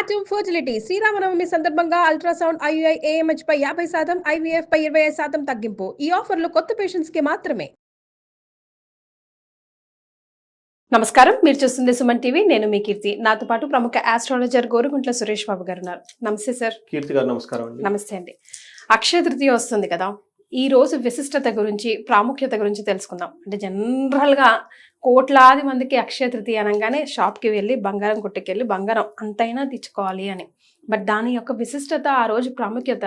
Atom fertility Sri Rama Navami సందర్భంగా ultrasound IUI AMH పై 50%, IVF పై 25% తగ్గింపు. ఈ ఆఫర్లు కొత్త పేషెంట్స్ కి మాత్రమే. నమస్కారం, మీరు చూస్తుంది సుమన్ టీవీ. నేను మీ కీర్తి. నాతో పాటు ప్రముఖ ఆస్ట్రాలజర్ గోరుగుంట్ల సురేష్ బాబు గారు ఉన్నారు. నమస్తే సార్. కీర్తి గారు నమస్కారం అండి. నమస్తే అండి. అక్షయ తృతీయ వస్తుంది కదా, ఈ రోజు విశిష్టత గురించి, ప్రాముఖ్యత గురించి తెలుసుకుందాం. అంటే జనరల్గా కోట్లాది మందికి అక్షయ తృతీయ అనగానే షాప్కి వెళ్ళి బంగారం కొట్టుకెళ్ళి బంగారం అంతైనా తెచ్చుకోవాలి అని. బట్ దాని యొక్క విశిష్టత, ఆ రోజు ప్రాముఖ్యత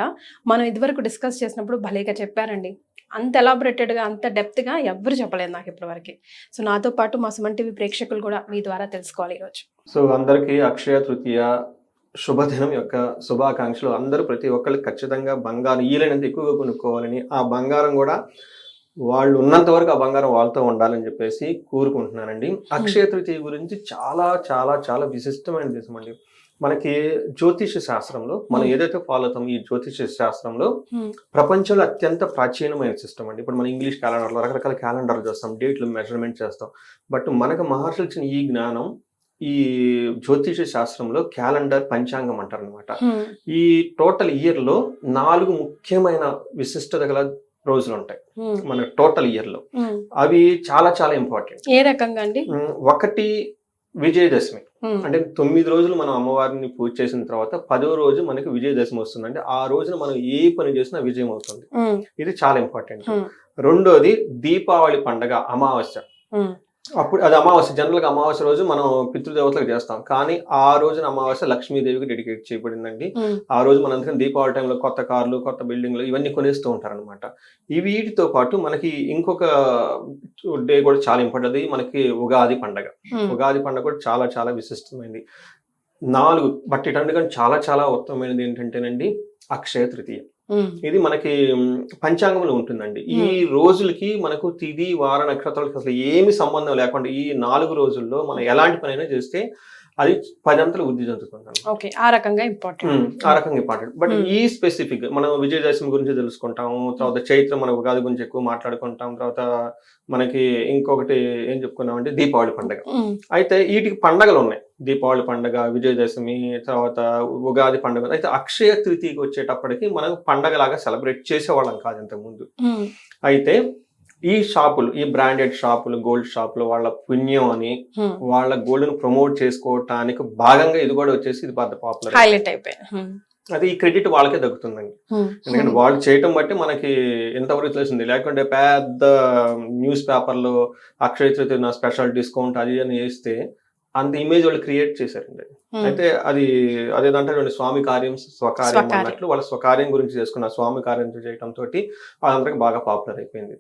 మనం ఇదివరకు డిస్కస్ చేసినప్పుడు భలేగా చెప్పారండి. అంత ఎలాబొరేటెడ్గా, అంత డెప్త్గా ఎవ్వరు చెప్పలేదు నాకు ఇప్పటివరకు. సో నాతో పాటు మా సుమన్ టీవీ ప్రేక్షకులు కూడా మీ ద్వారా తెలుసుకోవాలి ఈరోజు. సో అందరికీ అక్షయ తృతీయ శుభదినం యొక్క శుభాకాంక్షలు. అందరూ ప్రతి ఒక్కరికి ఖచ్చితంగా బంగారం వీలైనంత ఎక్కువగా కొనుక్కోవాలని, ఆ బంగారం కూడా వాళ్ళు ఉన్నంత వరకు ఆ బంగారం వాళ్ళతో ఉండాలని చెప్పేసి కోరుకుంటున్నానండి. అక్షయ తృతీయ గురించి చాలా చాలా చాలా విశిష్టమైన దేశం అండి. మనకి జ్యోతిష శాస్త్రంలో మనం ఏదైతే ఫాలో అవుతాం, ఈ జ్యోతిష శాస్త్రంలో ప్రపంచంలో అత్యంత ప్రాచీనమైన సిస్టమ్ అండి. ఇప్పుడు మన ఇంగ్లీష్ క్యాలెండర్లో రకరకాల క్యాలెండర్లు చేస్తాం, డేట్లు మెజర్మెంట్ చేస్తాం. బట్ మనకు మహర్షులు ఇచ్చిన ఈ జ్ఞానం, ఈ జ్యోతిష శాస్త్రంలో క్యాలెండర్ పంచాంగం అంటారు అనమాట. ఈ టోటల్ ఇయర్ లో 4 ముఖ్యమైన విశిష్టత గల రోజులు ఉంటాయి మన టోటల్ ఇయర్ లో. అవి చాలా చాలా ఇంపార్టెంట్. ఏ రకంగా అండి? ఒకటి విజయదశమి. అంటే 9 రోజులు మనం అమ్మవారిని పూజ చేసిన తర్వాత 10వ రోజు మనకి విజయదశమి వస్తుంది. అంటే ఆ రోజున మనం ఏ పని చేసినా విజయం అవుతుంది. ఇది చాలా ఇంపార్టెంట్. రెండోది దీపావళి పండగ అమావాస్య. అప్పుడు అది అమావాస్య. జనరల్గా అమావాస్య రోజు మనం పితృదేవతలకు చేస్తాం, కానీ ఆ రోజున అమావాస్య లక్ష్మీదేవికి డెడికేట్ చేయబడిందండి. ఆ రోజు మనం అందుకని దీపావళి టైంలో కొత్త కార్లు, కొత్త బిల్డింగ్లు ఇవన్నీ కొనేస్తూ ఉంటారనమాట. వీటితో పాటు మనకి ఇంకొక డే కూడా చాలా ఇంపార్టెంట్. అది మనకి ఉగాది పండగ. ఉగాది పండగ కూడా చాలా చాలా విశిష్టమైనది. 4 బట్ ఇటందుకని చాలా చాలా ఉత్తమమైనది ఏంటంటేనండి అక్షయ తృతీయ. ఇది మనకి పంచాంగంలో ఉంటుందండి. ఈ రోజులకి మనకు తిథి, వార, నక్షత్రాలకి అసలు ఏమి సంబంధం లేకుండా ఈ 4 రోజుల్లో మనం ఎలాంటి పనైనా చేస్తే అది 10 అంతలు వృద్ధి చెందుతుంది. ఆ రకంగా ఇంపార్టెంట్. బట్ ఈ స్పెసిఫిక్ మనం విజయదశమి గురించి తెలుసుకుంటాము, తర్వాత చైత్రం మన ఉగాది గురించి ఎక్కువ మాట్లాడుకుంటాం, తర్వాత మనకి ఇంకొకటి ఏం చెప్పుకున్నామంటే దీపావళి పండుగ. అయితే వీటికి పండగలు ఉన్నాయి. దీపావళి పండుగ, విజయదశమి, తర్వాత ఉగాది పండుగ. అయితే అక్షయ తృతీయకి వచ్చేటప్పటికి మనం పండగలాగా సెలబ్రేట్ చేసేవాళ్ళం కాదు ఇంతకుముందు. అయితే ఈ షాపులు, ఈ బ్రాండెడ్ షాపులు, గోల్డ్ షాపులు వాళ్ళ పుణ్యం అని వాళ్ళ గోల్డ్ ను ప్రమోట్ చేసుకోవటానికి భాగంగా ఇది కూడా వచ్చేసి ఇది పెద్ద పాపులర్ హైలైట్ అయిపోయింది. అది ఈ క్రెడిట్ వాళ్ళకే దక్కుతుందండి. ఎందుకంటే వాళ్ళు చేయటం బట్టి మనకి ఎంతవరకు తెలిసింది. లేకుంటే పెద్ద న్యూస్ పేపర్లో అక్షయ తృతీయ స్పెషల్ డిస్కౌంట్ అది అని వేస్తే అంత ఇమేజ్ వాళ్ళు క్రియేట్ చేశారండి. అయితే అది అదేదంటే స్వామి కార్యం స్వకార్యం అన్నట్లు వాళ్ళ స్వకార్యం గురించి చేసుకున్న స్వామి కార్యం చేయడంతో వాళ్ళందరికీ బాగా పాపులర్ అయిపోయింది.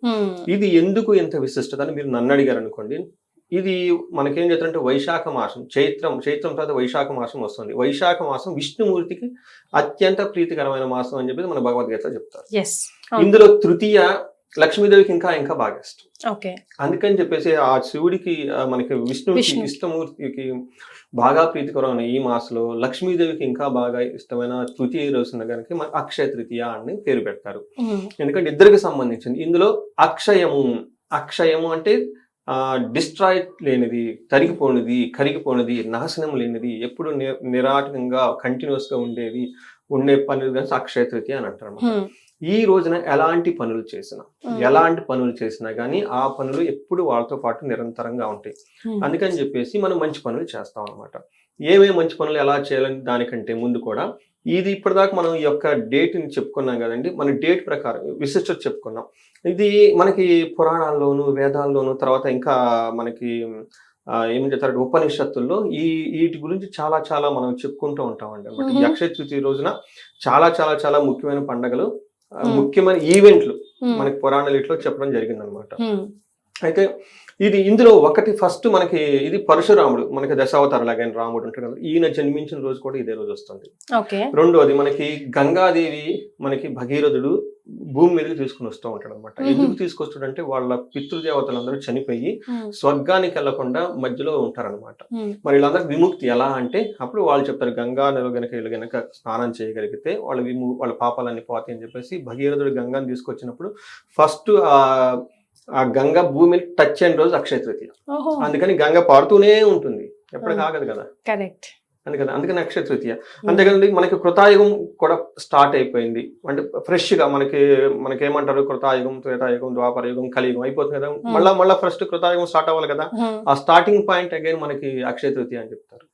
ఇది ఎందుకు ఎంత విశిష్టత అని మీరు నన్ను అడిగారు అనుకోండి. ఇది మనకేం చెప్తారంటే వైశాఖ మాసం, చైత్రం తర్వాత వైశాఖ మాసం వస్తుంది. వైశాఖ మాసం విష్ణుమూర్తికి అత్యంత ప్రీతికరమైన మాసం అని చెప్పి మన భగవద్గీతలో చెప్తారు. ఇందులో తృతీయ లక్ష్మీదేవికి ఇంకా బాగా ఇష్టం. అందుకని చెప్పేసి ఆ శివుడికి మనకి విష్ణుమూర్తికి బాగా ప్రీతికరమైన ఈ మాసంలో లక్ష్మీదేవికి ఇంకా బాగా ఇష్టమైన తృతీయ రోజున కనుక మనకి అక్షయ తృతీయ అని పేరు పెడతారు. ఎందుకంటే ఇద్దరికి సంబంధించింది. ఇందులో అక్షయము అంటే డిస్ట్రాయ్ లేనిది, తరిగిపోనిది, కరిగిపోనిది, నాశనం లేనిది, ఎప్పుడు నిరాటంగా కంటిన్యూస్ గా ఉండే పనులు కానీ అక్షయ తృతీయ అని అంటారు. ఈ రోజున ఎలాంటి పనులు చేసినా కానీ ఆ పనులు ఎప్పుడు వాళ్ళతో పాటు నిరంతరంగా ఉంటాయి. అందుకని చెప్పేసి మనం మంచి పనులు చేస్తాం అనమాట. ఏమేమి మంచి పనులు ఎలా చేయాలని దానికంటే ముందు కూడా ఇది ఇప్పటిదాకా మనం ఈ యొక్క డేట్ని చెప్పుకున్నాం కదండి. మన డేట్ ప్రకారం విశిష్టత చెప్పుకున్నాం. ఇది మనకి పురాణాల్లోను, వేదాల్లోను, తర్వాత ఇంకా మనకి ఏం చెప్తారు ఉపనిషత్తుల్లో వీటి గురించి చాలా చాలా మనం చెప్పుకుంటూ ఉంటామండి అనమాట. ఈ అక్షయ తృతీయ రోజున చాలా చాలా చాలా ముఖ్యమైన పండుగలు, ముఖ్యమైన ఈవెంట్లు మనకి పురాణాలు ఇట్లో చెప్పడం జరిగింది అనమాట. అయితే ఇందులో ఒకటి ఫస్ట్ మనకి ఇది పరశురాముడు, మనకి దశావతారలాగైన రాముడు ఉంటాడు కదా, ఈయన జన్మించిన రోజు కూడా ఇదే రోజు వస్తుంది. రెండోది మనకి గంగాదేవి, మనకి భగీరథుడు భూమి మీదకి తీసుకుని వస్తూ ఉంటాడు అనమాట. ఎందుకు తీసుకొస్తాడంటే వాళ్ళ పితృదేవతలందరూ చనిపోయి స్వర్గానికి వెళ్లకుండా మధ్యలో ఉంటారనమాట. మరి వీళ్ళందరికి విముక్తి ఎలా అంటే అప్పుడు వాళ్ళు చెప్తారు, గంగా నది గనక స్నానం చేయగలిగితే వాళ్ళ పాపాలన్నీ పోతాయి అని చెప్పేసి భగీరథుడు గంగాని తీసుకొచ్చినప్పుడు ఫస్ట్ ఆ గంగ భూమిని టచ్ అయిన రోజు అక్షయ తృతీయ. అందుకని గంగ పారుతూనే ఉంటుంది, ఎప్పుడు కాగదు కదా. కరెక్ట్. అందుకని అక్షయ తృతీయ. అంతేకాదండి మనకి కృతాయుగం కూడా స్టార్ట్ అయిపోయింది. అంటే ఫ్రెష్ గా మనకేమంటారు, కృతాయుగం, త్రేతాయుగం, ద్వాపరయుగం, కలియుగం అయిపోతుంది కదా. మళ్ళా ఫస్ట్ కృతాయుగం స్టార్ట్ అవ్వాలి కదా. ఆ స్టార్టింగ్ పాయింట్ అగైన్ మనకి అక్షయ తృతీయ అని చెప్తారు.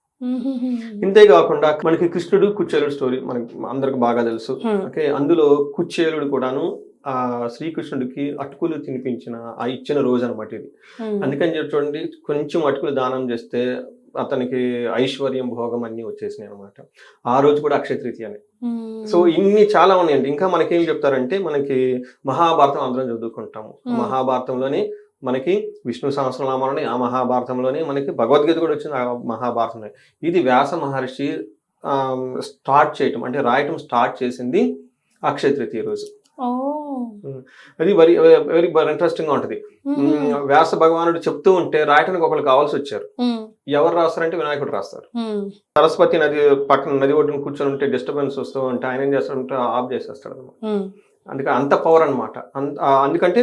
ఇంతేకాకుండా మనకి కృష్ణుడు కుచేలుడు స్టోరీ మనకి అందరికి బాగా తెలుసు. ఓకే, అందులో కుచేలుడు కూడాను ఆ శ్రీకృష్ణుడికి అటుకులు తినిపించిన ఆ ఇచ్చిన రోజు అనమాట ఇది. అందుకని చెప్పి చూడండి, కొంచెం అటుకులు దానం చేస్తే అతనికి ఐశ్వర్యం, భోగం అన్ని వచ్చేసినాయి అనమాట. ఆ రోజు కూడా అక్షయ తృతీయ అని. సో ఇన్ని చాలా ఉన్నాయండి. ఇంకా మనకేం చెప్తారంటే, మనకి మహాభారతం అందరం చదువుకుంటాము. మహాభారతంలోనే మనకి విష్ణు సహస్రనామాలని, ఆ మహాభారతంలోనే మనకి భగవద్గీత కూడా వచ్చింది ఆ మహాభారతంలో. ఇది వ్యాస మహర్షి స్టార్ట్ చేయటం, అంటే రాయటం స్టార్ట్ చేసింది అక్షయ తృతీయ రోజు. అది వెరీ వెరీ ఇంట్రెస్టింగ్ గా ఉంటది. వ్యాస భగవానుడు చెప్తూ ఉంటే రాయటానికి ఒకళ్ళు కావాల్సి వచ్చారు. ఎవరు రాస్తారంటే వినాయకుడు రాస్తారు. సరస్వతి నది పక్కన నది ఒడ్డున కూర్చొని ఉంటే డిస్టర్బెన్స్ వస్తూ ఉంటే ఆయన ఏం చేస్తాడంటే ఆఫ్ చేసేస్తాడు అనమాట. అందుకని అంత పవర్ అనమాట. అందుకంటే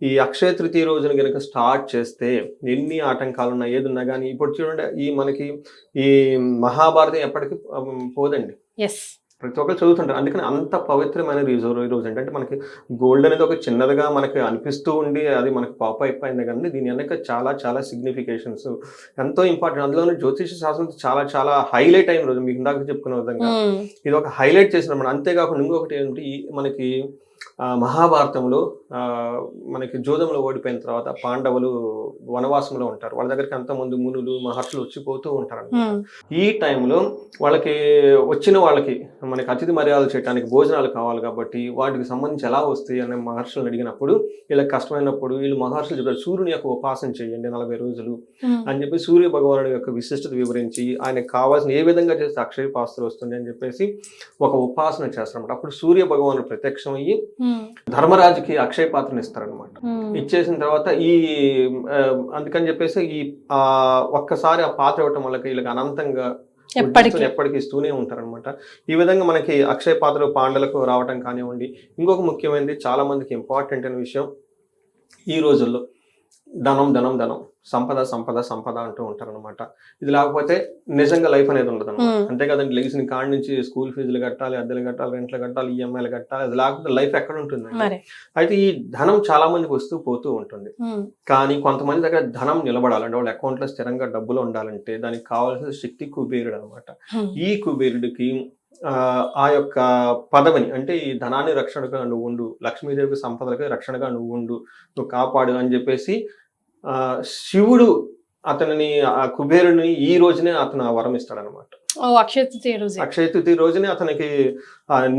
ఈ అక్షయ తృతీయ రోజున కనుక స్టార్ట్ చేస్తే ఎన్ని ఆటంకాలు ఉన్నా ఏదున్నా కానీ, ఇప్పుడు చూడండి మనకి ఈ మహాభారతం ఎప్పటికీ పోదండి. ప్రతి ఒక్కరు చదువుతుంటారు. అందుకని అంత పవిత్రమైన రోజు అంటే మనకి గోల్డ్ అనేది ఒక చిన్నదిగా మనకి అనిపిస్తూ ఉండి అది మనకి పాప్ అయిపోయింది. కానీ దీని వెనక చాలా చాలా సిగ్నిఫికేషన్స్ ఎంతో ఇంపార్టెంట్. అందులోనే జ్యోతిష శాస్త్రం చాలా చాలా హైలైట్ అయిన రోజు. మీకు ఇందాక చెప్పుకున్న విధంగా ఇది ఒక హైలైట్ చేసిన. అంతేకాకుండా ఇంకొకటి ఏంటంటే, మనకి మహాభారతంలో మనకి జోదంలో ఓడిపోయిన తర్వాత పాండవులు వనవాసంలో ఉంటారు. వాళ్ళ దగ్గరికి అంతమంది మునులు, మహర్షులు వచ్చిపోతూ ఉంటారు. ఈ టైంలో వాళ్ళకి వచ్చిన వాళ్ళకి మనకి అతిథి మర్యాదలు చేయడానికి భోజనాలు కావాలి కాబట్టి వాటికి సంబంధించి ఎలా వస్తాయి అనే మహర్షులను అడిగినప్పుడు, వీళ్ళకి కష్టమైనప్పుడు వీళ్ళు మహర్షులు చెప్పారు, సూర్యుని యొక్క ఉపాసన చేయండి 40 రోజులు అని చెప్పి సూర్య భగవానుడి యొక్క విశిష్టత వివరించి ఆయనకు కావాల్సిన ఏ విధంగా చేస్తే అక్షయ పాత్ర వస్తుంది అని చెప్పేసి ఒక ఉపాసన చేస్తారన్నమాట. అప్పుడు సూర్య భగవానుడు ప్రత్యక్షం అయ్యి ధర్మరాజుకి అక్షయ పాత్రను ఇస్తారనమాట. ఇచ్చేసిన తర్వాత అందుకని చెప్పేసి ఒక్కసారి ఆ పాత్ర ఇవ్వటం వల్ల వీళ్ళకి అనంతంగా ఎప్పటికీ ఇస్తూనే ఉంటారనమాట. ఈ విధంగా మనకి అక్షయ పాత్ర పాండలకు రావటం కానివ్వండి. ఇంకొక ముఖ్యమైనది, చాలా మందికి ఇంపార్టెంట్ అయిన విషయం, ఈ రోజుల్లో ధనం ధనం ధనం, సంపద సంపద సంపద అంటూ ఉంటారనమాట. ఇది లేకపోతే నిజంగా లైఫ్ అనేది ఉండదు అనమాట. అంతే కదండి, లెగిసిన కాడి నుంచి స్కూల్ ఫీజులు కట్టాలి, అద్దెలు కట్టాలి, రెంట్లు కట్టాలి, ఈఎంఐలు కట్టాలి. అది లేకపోతే లైఫ్ ఎక్కడ ఉంటుంది? అయితే ఈ ధనం చాలా మందికి వస్తూ పోతూ ఉంటుంది. కానీ కొంతమంది దగ్గర ధనం నిలబడాలంటే, వాళ్ళ అకౌంట్ లో స్థిరంగా డబ్బులు ఉండాలంటే దానికి కావాల్సిన శక్తి కుబేరుడు అనమాట. ఈ కుబేరుడికి ఆ యొక్క పదవిని, అంటే ఈ ధనాన్ని రక్షణగా నువ్వు ఉండు, లక్ష్మీదేవి సంపదలకి రక్షణగా నువ్వు కాపాడు అని చెప్పేసి శివుడు అతనిని, ఆ కుబేరుని ఈ రోజునే అతను వరం ఇస్తాడనమాట. అక్షయ తృతీయ రోజునే అతనికి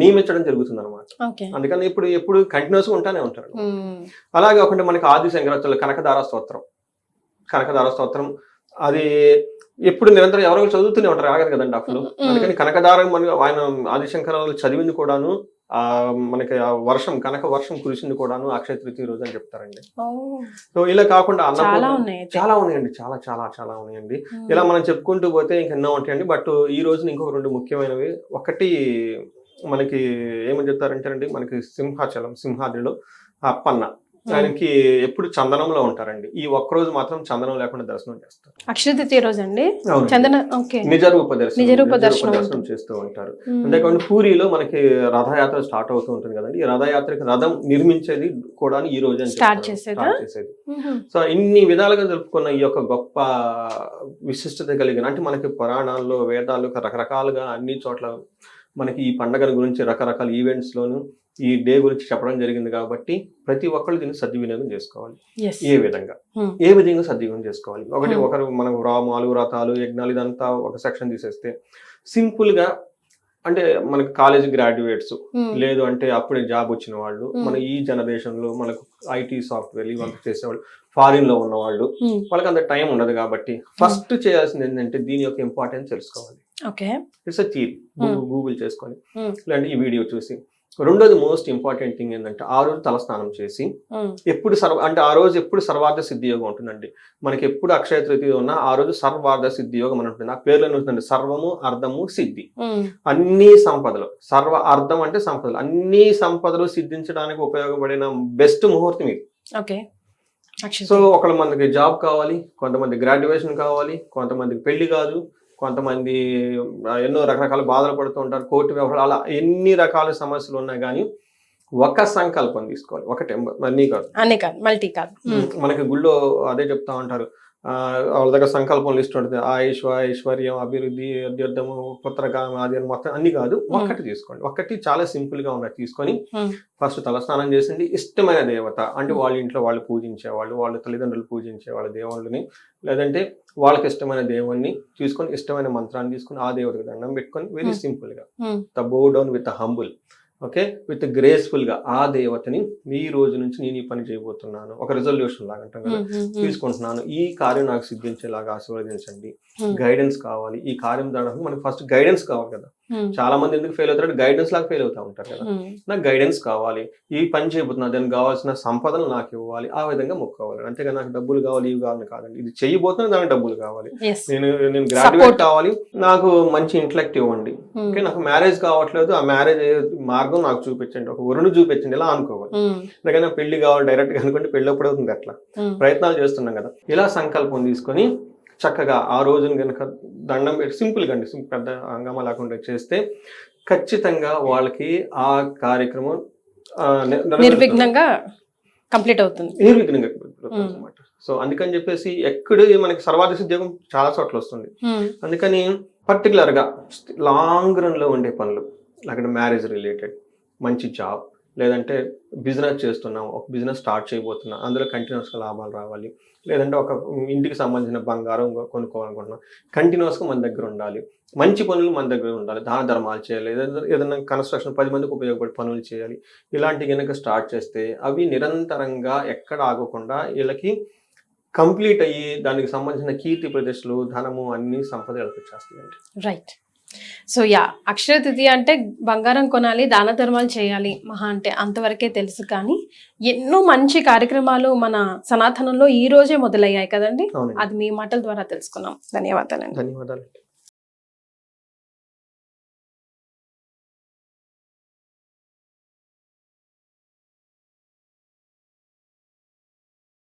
నియమించడం జరుగుతుంది అనమాట. అందుకని ఎప్పుడు కంటిన్యూస్ గా ఉంటానే ఉంటారు. అలాగే కాకుండా మనకి ఆది శంకరాచార్యులు కనకదార స్తోత్రం అది ఎప్పుడు నిరంతరం ఎవరో చదువుతూనే ఉంటారు, ఆగదు కదండి అసలు. అందుకని కనకదారం ఆయన ఆదిశంకరాలు చదివింది కూడాను మనకి ఆ కనక వర్షం కురిసింది కూడాను అక్షయ తృతీయ రోజు అని చెప్తారండి. సో ఇలా కాకుండా చాలా ఉన్నాయండి, చాలా చాలా చాలా ఉన్నాయండి. ఇలా మనం చెప్పుకుంటూ పోతే ఇంకెన్నో ఉంటాయండి. బట్ ఈ రోజున ఇంకొక 2 ముఖ్యమైనవి. ఒకటి మనకి ఏమని చెప్తారంటే, మనకి సింహాద్రిలో అప్పన్న, ఆయనకి ఎప్పుడు చందనంలో ఉంటారండి. ఈ ఒక్కరోజు మాత్రం చందనం లేకుండా దర్శనం చేస్తారు. అక్షయ తృతీయ రోజు అండి నిజ రూప దర్శనం చేస్తూ ఉంటారు. అంతేకాకుండా పూరిలో మనకి రథయాత్ర స్టార్ట్ అవుతూ ఉంటుంది కదండి. ఈ రథయాత్రకి రథం నిర్మించేది కూడా ఈ రోజు స్టార్ట్ చేసేది. సో ఇన్ని విధాలుగా జరుపుకున్న ఈ యొక్క గొప్ప విశిష్టత కలిగిన, అంటే మనకి పురాణాల్లో, వేదాలు రకరకాలుగా అన్ని చోట్ల మనకి ఈ పండుగల గురించి రకరకాల ఈవెంట్స్ లోను ఈ డే గురించి చెప్పడం జరిగింది. కాబట్టి ప్రతి ఒక్కళ్ళు దీన్ని సద్వినియోగం చేసుకోవాలి. ఏ విధంగా సద్వినియోగం చేసుకోవాలి? ఒకరు మనం మాలు, వ్రతాలు, యజ్ఞాలు ఇదంతా ఒక సెక్షన్ తీసేస్తే, సింపుల్ గా అంటే మనకి కాలేజ్ గ్రాడ్యుయేట్స్, లేదు అంటే అప్పుడే జాబ్ వచ్చిన వాళ్ళు, మన ఈ జనరేషన్ లో మనకు ఐటీ సాఫ్ట్వేర్ ఇవంతా చేసేవాళ్ళు, ఫారిన్ లో ఉన్న వాళ్ళు, వాళ్ళకి అంత టైం ఉండదు. కాబట్టి ఫస్ట్ చేయాల్సింది ఏంటంటే దీని యొక్క ఇంపార్టెన్స్ తెలుసుకోవాలి. ఇట్స్ గూగుల్ చేసుకొని, లేదంటే ఈ వీడియో చూసి. రెండోది మోస్ట్ ఇంపార్టెంట్ థింగ్ ఏంటంటే, ఆ రోజు తలస్నానం చేసి ఎప్పుడు ఆ రోజు ఎప్పుడు సర్వార్థ సిద్ధి యోగం ఉంటుందండి. మనకి ఎప్పుడు అక్షయ తృతీయ ఉన్నా ఆ రోజు సర్వార్థ సిద్ధి యోగం అని ఉంటుంది. ఆ పేర్లో ఉంటుందండి, సర్వము, అర్థము, సిద్ధి. అన్ని సంపదలు, అర్థం అంటే సంపదలు, అన్ని సంపదలు సిద్ధించడానికి ఉపయోగపడిన బెస్ట్ ముహూర్తం ఇది. సో ఒకళ్ళ మందికి జాబ్ కావాలి, కొంతమంది గ్రాడ్యుయేషన్ కావాలి, కొంతమందికి పెళ్లి కాదు, కొంతమంది ఎన్నో రకరకాల బాధలు పడుతూ ఉంటారు, కోర్టు వ్యవహారాలు, అలా ఎన్ని రకాల సమస్యలు ఉన్నా కానీ ఒక సంకల్పం తీసుకోవాలి. ఒకటే, అన్నీ కాదు, అన్నీ కాదు, మల్టీ కాదు. మనకి గుళ్ళో అదే చెప్తా ఉంటారు, వాళ్ళ దగ్గర సంకల్పం లిస్ట్ ఉంటుంది, ఐశ్వర్యం, అభివృద్ధి, అధ్యర్థము, పుత్రకామ, అది అని మొత్తం అన్ని కాదు, ఒక్కటి తీసుకోండి. ఒక్కటి చాలా సింపుల్ గా ఉన్నది తీసుకొని ఫస్ట్ తలస్నానం చేసింది, ఇష్టమైన దేవత అంటే వాళ్ళ ఇంట్లో వాళ్ళు పూజించేవాళ్ళు, వాళ్ళ తల్లిదండ్రులు పూజించే వాళ్ళ దేవుళ్ళని, లేదంటే వాళ్ళకి ఇష్టమైన దేవుణ్ణి తీసుకొని, ఇష్టమైన మంత్రాన్ని తీసుకొని ఆ దేవుడికి దండం పెట్టుకొని వెరీ సింపుల్ గా బో down with humble, okay, with graceful గా ఆ దేవతని ఈ రోజు నుంచి నేను ఈ పని చేయబోతున్నాను, ఒక రిజల్యూషన్ లాగా అంటాం కదా, తీసుకుంటున్నాను, ఈ కార్యం నాకు సిద్ధించేలాగా ఆశీర్వదించండి, గైడెన్స్ కావాలి, ఈ కార్యం దానికి మనకి ఫస్ట్ గైడెన్స్ కావాలి కదా. చాలా మంది ఎందుకు ఫెయిల్ అవుతారు, గైడెన్స్ లాగా ఫెయిల్ అవుతా ఉంటారు కదా. నాకు గైడెన్స్ కావాలి, ఈ పని చేయబోతున్నా, దానికి కావాల్సిన సంపదలు నాకు ఇవ్వాలి, ఆ విధంగా మొక్కోవాలి. అంతేగా నాకు డబ్బులు కావాలి, ఇవి కావాలని కాదండి, ఇది చేయబోతున్నా దానికి డబ్బులు కావాలి, నేను గ్రాడ్యుయేట్ కావాలి, నాకు మంచి ఇంటలెక్ట్ ఇవ్వండి, ఓకే, నాకు మ్యారేజ్ కావట్లేదు, ఆ మ్యారేజ్ మార్గం నాకు చూపించండి, ఒక వరుణు చూపించండి, ఇలా అనుకోవాలి. ఎందుకైనా పెళ్లి కావాలి డైరెక్ట్ గా అనుకోండి, పెళ్లి ఎప్పుడు అవుతుంది, అట్లా ప్రయత్నాలు చేస్తున్నాం కదా. ఇలా సంకల్పం తీసుకొని చక్కగా ఆ రోజున కనుక దండం పెట్టి సింపుల్ గా అండి, పెద్ద హంగామా లేకుండా చేస్తే ఖచ్చితంగా వాళ్ళకి ఆ కార్యక్రమం నిర్విఘ్నంగా కంప్లీట్ అవుతుంది, నిర్విఘ్నంగా అనమాట. సో అందుకని చెప్పేసి ఎక్కడ మనకి సర్వాధిక ఉద్యోగం చాలా చోట్ల వస్తుంది. అందుకని పర్టికులర్ గా లాంగ్ రన్ లో ఉండే పనులు, అక్కడ మ్యారేజ్ రిలేటెడ్, మంచి జాబ్, లేదంటే బిజినెస్ చేస్తున్నాం, ఒక బిజినెస్ స్టార్ట్ చేయబోతున్నాం, అందులో కంటిన్యూస్గా లాభాలు రావాలి, లేదంటే ఒక ఇంటికి సంబంధించిన బంగారం కొనుక్కోవాలనుకుంటున్నాం, కంటిన్యూస్గా మన దగ్గర ఉండాలి, మంచి పనులు మన దగ్గర ఉండాలి, దాన ధర్మాలు చేయాలి, ఏదైనా కన్స్ట్రక్షన్ 10 మందికి ఉపయోగపడే పనులు చేయాలి, ఇలాంటి కనుక స్టార్ట్ చేస్తే అవి నిరంతరంగా ఎక్కడ ఆగకుండా వీళ్ళకి కంప్లీట్ అయ్యి దానికి సంబంధించిన కీర్తి ప్రతిష్టలు, ధనము, అన్ని సంపద వచ్చేస్తాయండి. Right. So yeah, Akshaya Tritiya అంటే బంగారం కొనాలి, దాన ధర్మాలు చేయాలి, మహా అంటే అంతవరకే తెలుసు. కానీ ఎన్నో మంచి కార్యక్రమాలు మన సనాతనంలో ఈ రోజే మొదలయ్యాయి కదండి, అది మీ మాటల ద్వారా తెలుసుకున్నాం. ధన్యవాదాలండి. ధన్యవాదాలు.